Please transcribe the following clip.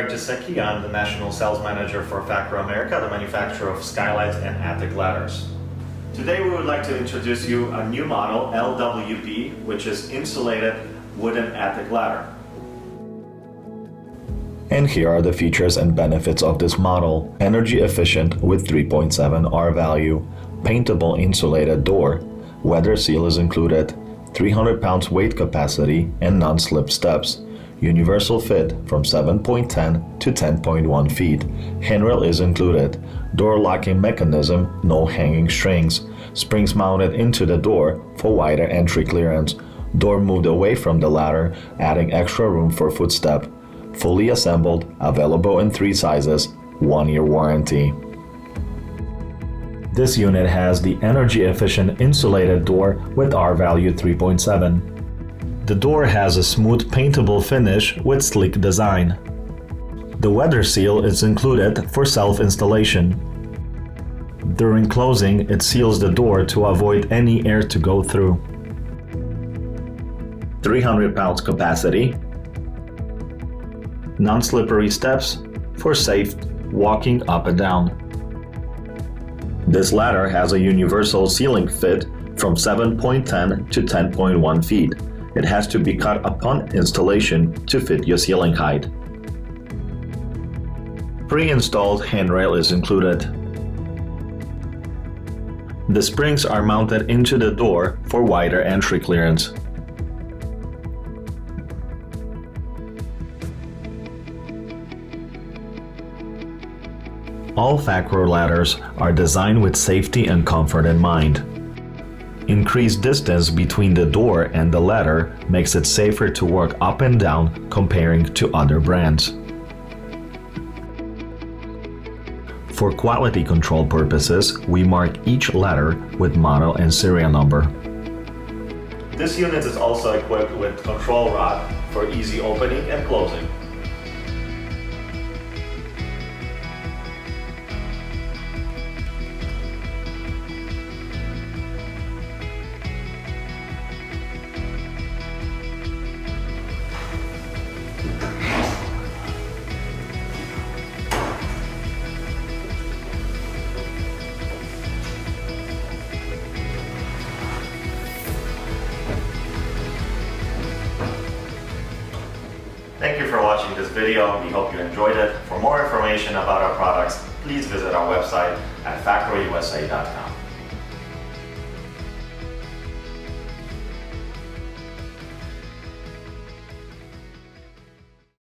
Greg Giesecke. I'm the National Sales Manager for FAKRO America, the manufacturer of skylights and attic ladders. Today we would like to introduce you a new model, LWB, which is insulated wooden attic ladder. And here are the features and benefits of this model. Energy efficient with 3.7 R value, paintable insulated door, weather seal is included, 300 pounds weight capacity and non-slip steps, universal fit from 7.10 to 10.1 feet, handrail is included, door locking mechanism, no hanging strings, springs mounted into the door for wider entry clearance, door moved away from the ladder, adding extra room for footstep, fully assembled, available in 3 sizes, 1-year warranty. This unit has the energy-efficient insulated door with R value 3.7. The door has a smooth paintable finish with sleek design. The weather seal is included for self-installation. During closing, it seals the door to avoid any air to go through. 300 pounds capacity. Non-slippery steps for safe walking up and down. This ladder has a universal ceiling fit from 7.10 to 10.1 feet. It has to be cut upon installation to fit your ceiling height. Pre-installed handrail is included. The springs are mounted into the door for wider entry clearance. All FAKRO ladders are designed with safety and comfort in mind. Increased distance between the door and the ladder makes it safer to work up and down comparing to other brands. For quality control purposes, we mark each ladder with model and serial number. This unit is also equipped with control rod for easy opening and closing. Thank you for watching this video. We hope you enjoyed it. For more information about our products, please visit our website at FAKROUSA.com.